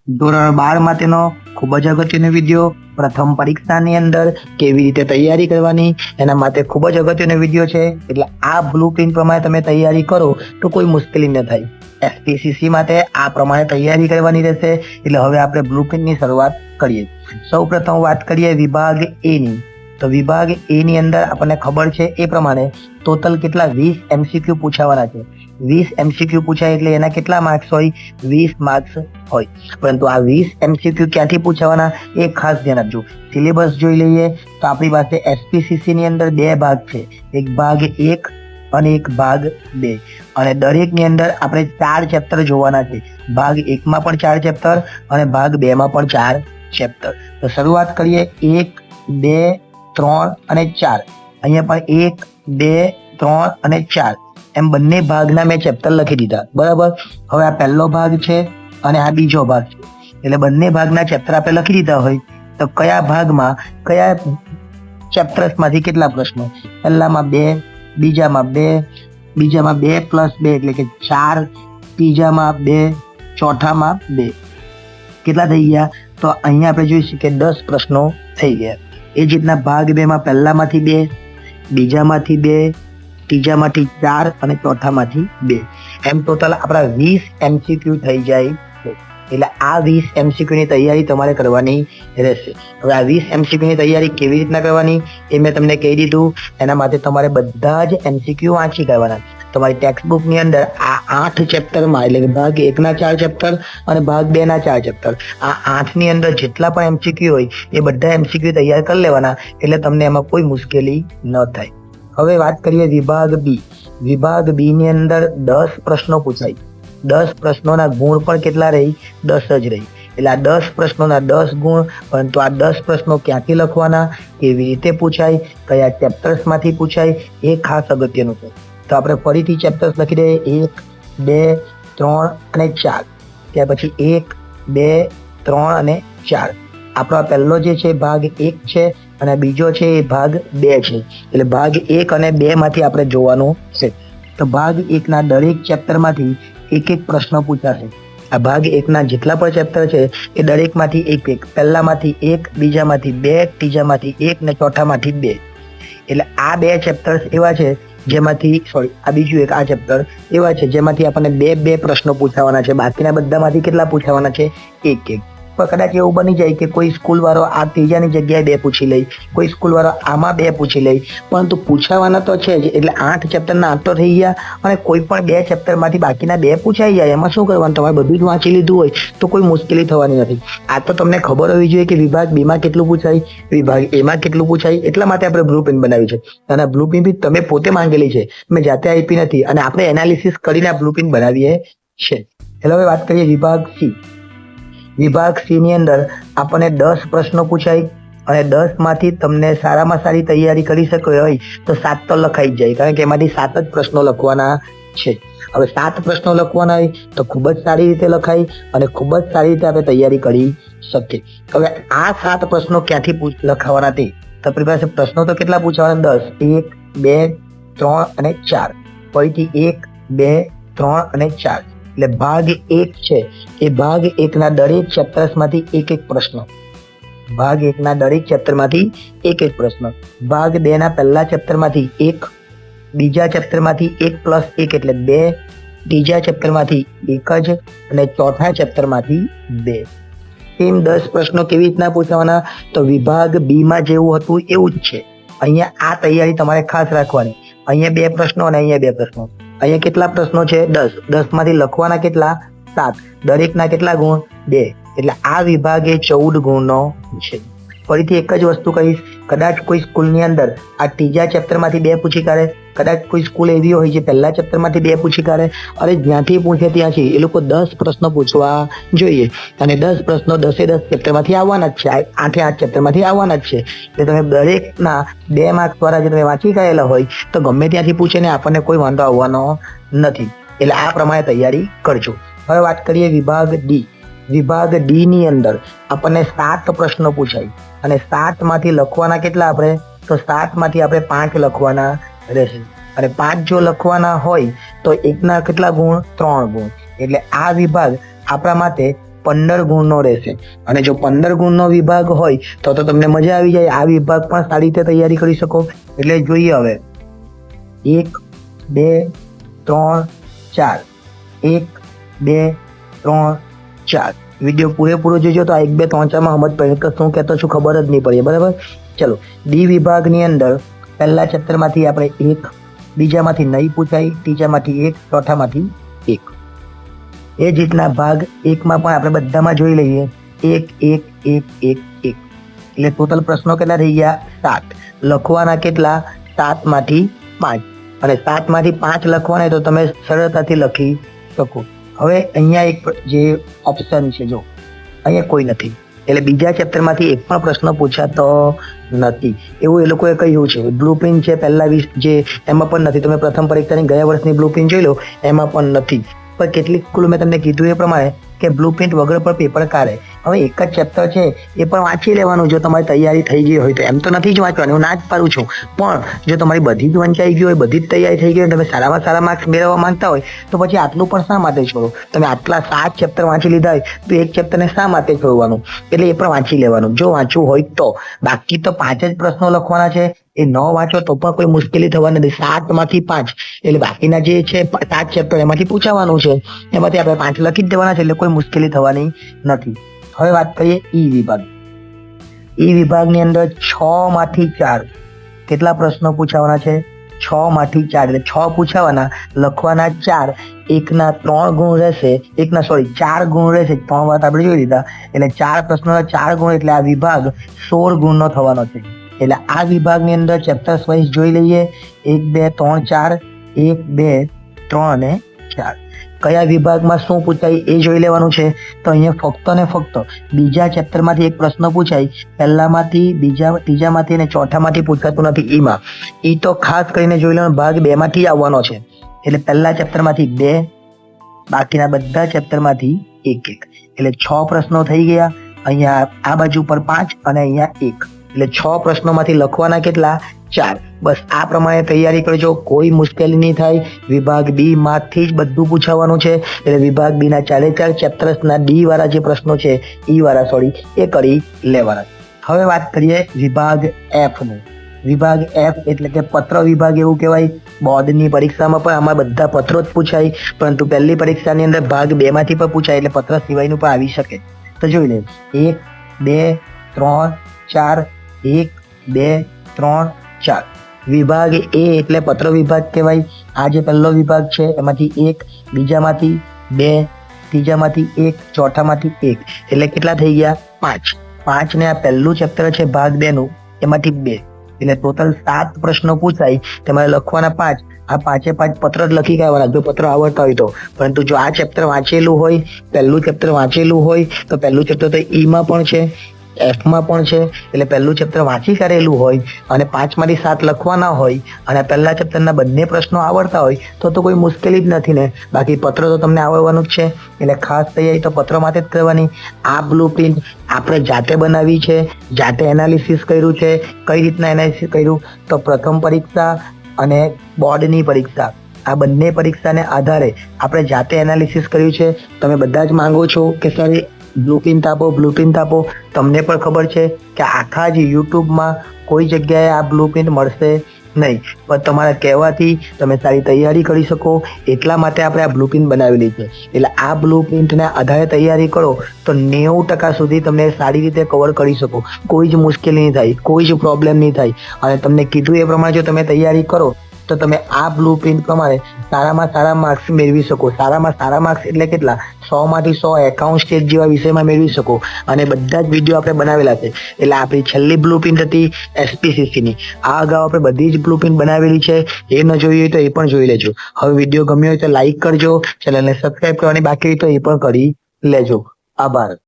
ધોરણ 12 માટેનો ખૂબ જ અગત્યનો વિડીયો, પ્રથમ પરીક્ષાની અંદર કેવી રીતે તૈયારી કરવાની એના માટે ખૂબ જ અગત્યનો વિડીયો છે. એટલે આ બ્લુપ્રિન્ટ પ્રમાણે તમે તૈયારી કરો તો કોઈ મુશ્કેલી ન થાય. એસપીસીસી માટે આ પ્રમાણે તૈયારી કરવાની રહેશે. એટલે હવે આપણે બ્લુપ્રિન્ટની શરૂઆત કરીએ. સૌ પ્રથમ વાત કરીએ વિભાગ એ ની. તો વિભાગ એ ની અંદર આપણને ખબર છે એ પ્રમાણે ટોટલ કેટલા 20 MCQ પૂછાવાના છે. 20 MCQ પૂછાય એટલે એના કેટલા માર્ક્સ હોય? 20 માર્ક્સ હોય. પરંતુ આ 20 MCQ ક્યાંથી પૂછાવાના એ ખાસ ધ્યાન આપજો. સિલેબસ જોઈ લઈએ તો આપણી પાસે એસપીસીસી ની અંદર 2 ભાગ છે, એક ભાગ 1 અને એક ભાગ 2. અને દરેકની અંદર આપણે 4 ચેપ્ટર જોવાના છે. ભાગ 1 માં પણ 4 ચેપ્ટર અને ભાગ 2 માં પણ 4 ચેપ્ટર. તો શરૂઆત કરીએ 1, 2, 3 અને 4. અહીંયા પણ 1, 2, 3 અને 4 એમ બંને ભાગના મેં ચેપ્ટર લખી દીધા. બરાબર. હવે આ પહેલો ભાગ છે અને આ બીજો ભાગ છે. એટલે બંને ભાગના ચેપ્ટર આપણે લખી દીધા હોય તો કયા ભાગમાં કયા ચેપ્ટર્સમાંથી કેટલા પ્રશ્નો? પહેલામાં 2, બીજામાં 2, બીજામાં 2 + 2 એટલે કે 4, ત્રીજામાં 2, ચોથામાં 2. કેટલા થઈ ગયા? તો અહીંયા આપણે જોઈશું કે 10 પ્રશ્નો થઈ ગયા. એ જ રીતના ભાગ 2 માં પહેલામાંથી 2, બીજામાંથી 2, ત્રીજામાંથી 4 અને ચોથામાંથી 2. એમ ટોટલ આપણા 20 MCQ થઈ જાય છે. એટલે આ 20 MCQ ની તૈયારી તમારે કરવાની રહેશે. હવે આ 20 MCQ ની તૈયારી કેવી રીતના કરવાની એ મેં તમને કહી દીધું. એના માટે તમારે બધા જ MCQ વાંચી કાઢવાના. તમારી ટેક્સ્ટબુક ની અંદર આ 8 ચેપ્ટરમાં એટલે કે ભાગ 1 ના 4 ચેપ્ટર અને ભાગ 2 ના 4 ચેપ્ટર, આ 8 ની અંદર જેટલા પણ MCQ હોય એ બધા MCQ તૈયાર કરી લેવાના. એટલે તમને એમાં કોઈ મુશ્કેલી ન થાય. હવે વાત કરીએ વિભાગ બી. વિભાગ બી ની અંદર 10 પ્રશ્નો પૂછાય. 10 પ્રશ્નોના ગુણ પણ કેટલા રહી? 10 જ રહી. એટલે આ 10 પ્રશ્નોના 10 ગુણ. પરંતુ આ 10 પ્રશ્નો ક્યાંથી લખવાના, કેવી રીતે પૂછાય, કયા ચેપ્ટર્સમાંથી પૂછાય એ ખાસ અગત્યનું છે. તો આપણે ફરીથી ચેપ્ટર્સ લખી દઈએ 1, 2, 3 અને 4. ત્યાર પછી 1, 2, 3 અને 4. આપણો પહેલો જે છે ભાગ 1 છે અને બીજો છે એ ભાગ 2 છે. એટલે ભાગ 1 અને 2 માંથી આપણે જોવાનું છે. તો ભાગ 1 ના દરેક ચેપ્ટરમાંથી એક પ્રશ્ન પૂછાશે. આ ભાગ 1 ના જેટલા પણ ચેપ્ટર છે એ દરેકમાંથી એક, પહેલામાંથી 1, બીજામાંથી 2, ત્રીજામાંથી 1 ને ચોથામાંથી 2. એટલે આ 2 ચેપ્ટર્સ એવા છે જેમાંથી આ બીજું એક આ ચેપ્ટર એવા છે જેમાંથી આપણને 2 પ્રશ્નો પૂછાવાના છે. બાકીના બધામાંથી કેટલા પૂછાવાના છે? 1. પણ કદાચ એવું બની જાય કે કોઈ સ્કૂલ વાળો આ ત્રીજાની જગ્યાએ 2 પૂછી લે, કોઈ સ્કૂલ વાળો આમાં 2 પૂછી લે, પરંતુ પૂછાવાના તો છે જ. એટલે 8 ચેપ્ટરના 8 તો થઈ ગયા અને કોઈ પણ 2 ચેપ્ટરમાંથી બાકીના 2 પૂછાઈ જાય. એમાં શું કરવાનું? તમારે બધું જ વાંચી લીધું હોય તો કોઈ મુશ્કેલી થવાની નથી. આ તો તમને ખબર હોવી જોઈએ કે વિભાગ બી માં કેટલું પૂછાય, વિભાગ એ માં કેટલું પૂછાય. એટલા માટે આપણે બ્લુપ્રિન્ટ બનાવ્યું છે. અને બ્લુપ્રિન્ટ બી તમે પોતે માંગેલી છે, મેં જાતે આપી નથી. અને આપણે એનાલિસિસ કરીને આ બ્લુપ્રિન્ટ બનાવીએ છે. એટલે હવે વાત કરીએ વિભાગ સી. વિભાગ સી ની અંદર આપણને 10 પ્રશ્નો પૂછાય અને 10 માંથી તમને સારામાં સારી તૈયારી કરી શકો હોય તો 7 તો લખાઈ જ જાય, કારણ કે એમાંથી 7 જ પ્રશ્નો લખવાના છે. હવે 7 પ્રશ્નો લખવાના હોય તો ખૂબ જ સારી રીતે લખાય અને ખૂબ જ સારી રીતે આપણે તૈયારી કરી શકીએ. હવે આ 7 પ્રશ્નો ક્યાંથી લખાવાના તે તો આપણી પાસે પ્રશ્નો તો કેટલા પૂછવાના? 10. 1, 2, 3 અને 4. ફરીથી 1, 2, 3 અને 4. એટલે ભાગ 1 છે એ ભાગ 1 ના દરેક ચેપ્ટર્સમાંથી એક પ્રશ્ન. ભાગ 1 ના દરેક ચેપ્ટરમાંથી એક પ્રશ્ન. ભાગ 2 ના પહેલા ચેપ્ટરમાંથી 1, બીજા ચેપ્ટરમાંથી 1 + 1 એટલે 2, ત્રીજા ચેપ્ટરમાંથી 1 જ અને ચોથા ચેપ્ટરમાંથી 2. તેમ 10 પ્રશ્નો કેવી રીતના પૂછવાના? તો વિભાગ બી માં જેવું હતું એવું જ છે. અહીંયા આ તૈયારી તમારે ખાસ રાખવાની. અહીંયા 2 પ્રશ્નો અને અહીંયા 2 પ્રશ્નો. અહીંયા કેટલા પ્રશ્નો છે? 10. 10 માંથી લખવાના કેટલા? 7. દરેકના કેટલા ગુણ? 2. એટલે આ વિભાગ એ 14 ગુણનો છે. ફરીથી એક જ વસ્તુ કહીશ, કદાચ કોઈ સ્કૂલની અંદર આ ત્રીજા ચેપ્ટરમાંથી 2 પૂછી કાઢે, કદાચ કોઈ સ્કૂલ એવી હોય જે પહેલા ચેપ્ટરમાંથી 2 પૂછી કાઢે, અને જ્યાંથી પૂછે ત્યાંથી એ લોકો 10 પ્રશ્નો પૂછવા જોઈએ. અને 10 પ્રશ્નો 10 ચેપ્ટરમાંથી આવવાના જ છે, 8 ચેપ્ટરમાંથી આવવાના જ છે. એટલે તમે દરેકના 2 માર્ક્સ દ્વારા જે તમે વાંચી ગયેલા હોય તો ગમે ત્યાંથી પૂછે ને આપણને કોઈ વાંધો આવવાનો નથી. એટલે આ પ્રમાણે તૈયારી કરજો. હવે વાત કરીએ વિભાગ ડી. વિભાગ ડી ની અંદર આપણને 7 પ્રશ્નો પૂછાય અને 7 માંથી લખવાના કેટલા આપણે? તો 7 માંથી આપણે 5 લખવાના રહેશે. અને 5 જો લખવાના હોય તો એકના કેટલા ગુણ? 3 ગુણ. એટલે આ વિભાગ આપણા માટે 15 ગુણનો રહેશે અને જો 15 ગુણનો વિભાગ હોય તો તમને મજા આવી જાય. આ વિભાગ પણ સારી રીતે તૈયારી કરી શકો. એટલે જોઈએ હવે 1 2 3 4 1 2 3 4. વિડીયો પૂરેપૂરો જોજો તો 1 2 3 4 માં સમજ પડે કે શું કહેતો છું ખબર જ નહીં પડી. બરાબર. ચલો ડી વિભાગની અંદર પહેલા ચેપ્ટરમાંથી આપણે 1, બીજામાંથી નહીં પૂછાય, ત્રીજામાંથી 1, ચોથામાંથી 1. એ જ રીતના ભાગ 1 માં પણ આપણે બધામાં જોઈ લઈએ 1 1 1 1 1. એટલે ટોટલ પ્રશ્નો કેટલા થઈ ગયા? 7. લખવાના કેટલા? 7 માંથી 5. અને 7 માંથી 5 લખવાના તો તમે સરળતાથી લખી શકો. હવે અહીંયા એક જે ઓપ્શન છે, જો અહીંયા કોઈ નથી, એટલે બીજા ચેપ્ટરમાંથી એક પણ પ્રશ્ન પૂછાતો નથી એવું એ લોકોએ કહ્યું છે. બ્લુપ્રિન્ટ છે પહેલા 20 જે એમાં પણ નથી. તમે પ્રથમ પરીક્ષાની ગયા વર્ષની બ્લુપ્રિન્ટ જોઈ લો, એમાં પણ નથી. પણ કેટલીક સ્કૂલો મેં તમને કીધું એ પ્રમાણે કે બ્લુપ્રિન્ટ વગર પણ પેપર કાઢે. હવે એક જ ચેપ્ટર છે એ પણ વાંચી લેવાનું જો તમારી તૈયારી થઈ ગઈ હોય તો. એમ તો નથી જ વાંચવાની, હું ના જ પાડું છું, પણ જો તમારી બધી જ વંચાઈ ગઈ હોય, બધી જ તૈયારી થઈ ગઈ હોય, તમે સારામાં સારા માર્ક્સ મેળવવા માંગતા હોય તો પછી આટલું પણ શા માટે છોડો? તમે આટલા 7 ચેપ્ટર વાંચી લીધા હોય તો એક ચેપ્ટરને શા માટે છોડવાનું? એટલે એ પણ વાંચી લેવાનું જો વાંચવું હોય તો. બાકી તો 5 જ પ્રશ્નો લખવાના છે, એ ન વાંચો તો પણ કોઈ મુશ્કેલી થવાની નથી. 7 માંથી 5 એટલે બાકીના જે છે 7 ચેપ્ટર એમાંથી પૂછાવાનું છે, એમાંથી આપણે 5 લખી જ દેવાના છે, એટલે કોઈ મુશ્કેલી થવાની નથી. હવે વાત કરીએ ઈ વિભાગ. ઈ વિભાગની અંદર 6 માંથી 4 કેટલા પ્રશ્નો પૂછાવાના છે? 6 માંથી 4 એટલે 6 પૂછાવાના, લખવાના 4. 1ના 3 ગુણ રહેશે, 4 ગુણ રહેશે. 3 વાત આપણે જોઈ લીધા, એટલે 4 પ્રશ્નોના 4 ગુણ એટલે આ વિભાગ 16 ગુણનો થવાનો છે. એટલે આ વિભાગની અંદર ચેપ્ટર્સ વાઇઝ જોઈ લઈએ 1 2 3 4 1 2 3 અને 4. કયા વિભાગમાં શું પૂછાય એ જોઈ લેવાનું છે. તો અહીંયા ફક્ત ને ફક્ત બીજા ચેપ્ટરમાંથી એક પ્રશ્ન પૂછાય, પહેલામાંથી, ત્રીજામાંથી અને ચોથામાંથી પૂછાતું નથી. ઈમાં ઈ તો ખાસ કરીને જોઈ લેવાનું, ભાગ 2 માંથી આવવાનો છે. એટલે પહેલા ચેપ્ટરમાંથી 2, બાકીના બધા ચેપ્ટરમાંથી 1 1. એટલે 6 પ્રશ્નો થઈ ગયા. અહીંયા આ બાજુ પર 5 અને અહીંયા 1. એટલે 6 પ્રશ્નોમાંથી લખવાના કેટલા? 4. બસ આ પ્રમાણે તૈયારી કરજો, કોઈ મુશ્કેલી નહીં થાય. વિભાગ બી માંથી જ બધું પૂછાવાનું છે. એટલે વિભાગ બી ના 4 ચેપ્ટર્સના ડી વાળા જે પ્રશ્નો છે, ઈ વાળા એ કરી લેવાના. હવે વાત કરીએ વિભાગ એફ નું. વિભાગ એફ એટલે કે પત્ર વિભાગ એવું કહેવાય. બોર્ડની પરીક્ષામાં પણ આમાં બધા પત્રો જ પૂછાય, પરંતુ પહેલી પરીક્ષાની અંદર ભાગ 2 માંથી પણ પૂછાય, એટલે પત્ર સિવાયનું પણ આવી શકે. તો જોઈ લે 1 2 3 4 1 2 3 4. વિભાગ એ એટલે પત્ર વિભાગ કહેવાય. આ જે પહેલો વિભાગ છે એમાંથી 1, બીજામાંથી 2, ત્રીજામાંથી 1, ચોથામાંથી 1. એટલે કેટલા થઈ ગયા? 5. 5 ને આ પહેલું ચેપ્ટર છે ભાગ 2 નું, એમાંથી 2. એટલે ટોટલ 7 પ્રશ્નો પૂછાય, તમારે લખવાના 5. આ 5 પત્ર જ લખી ગયા જો પત્ર આવડતા હોય તો. પરંતુ જો આ ચેપ્ટર વાંચેલું હોય, પહેલું ચેપ્ટર વાંચેલું હોય તો પહેલું ચેપ્ટર તો ઈમાં પણ છે, એફમાં પણ છે. એટલે પહેલું ચેપ્ટર વાંચી કાઢેલું હોય અને 5 માંથી 7 લખવાના હોય અને પહેલા ચેપ્ટરના બંને પ્રશ્નો આવડતા હોય તો કોઈ મુશ્કેલી જ નથી ને. બાકી પત્ર તો તમને આવડવાનું જ છે, એટલે ખાસ તૈયારી તો પત્ર માટે જ કરવાની. આ બ્લુપ્રિન્ટ આપણે જાતે બનાવી છે, જાતે એનાલિસિસ કર્યું છે. કઈ રીતના એનાલિસિસ કર્યું? તો પ્રથમ પરીક્ષા અને બોર્ડની પરીક્ષા, આ બંને પરીક્ષાને આધારે આપણે જાતે એનાલિસિસ કર્યું છે. તમે બધા જ માંગો છો કે સર બ્લુપ્રિન્ટ આપો. તમને પણ ખબર છે કે આખા જ યુટ્યુબમાં કોઈ જગ્યાએ આ બ્લુપ્રિન્ટ મળશે નહીં, પણ તમારા કહેવાથી તમે સારી તૈયારી કરી શકો એટલા માટે આપણે આ બ્લુપ્રિન્ટ બનાવેલી છે. એટલે આ બ્લુપ્રિન્ટના આધારે તૈયારી કરો તો 90% સુધી તમે સારી રીતે કવર કરી શકો. કોઈ જ મુશ્કેલી નહીં થાય, કોઈ જ પ્રોબ્લેમ નહીં થાય. અને તમને કીધું એ પ્રમાણે જો તમે તૈયારી કરો તો તમે આ બ્લુપ્રિન્ટ પ્રમાણે સારામાં સારા માર્ક્સ મેળવી શકો. સારામાં સારા માર્ક્સ એટલે કેટલા? 100 માંથી 100 એકાઉન્ટ સ્ટેટ જેવા વિષયમાં મેળવી શકો. અને બધા જ વિડીયો આપણે બનાવેલા છે. એટલે આપણી છેલ્લી બ્લુપ્રિન્ટ હતી SPCCની. આ અગાઉ આપણે બધી જ બ્લુપ્રિન્ટ બનાવેલી છે. એ ન જોઈ હોય તો એ પણ જોઈ લેજો. હવે વિડીયો ગમ્યો હોય તો લાઈક કરજો, ચેનલને સબસ્ક્રાઇબ કરવાની બાકી હોય તો એ પણ કરી લેજો. આભાર.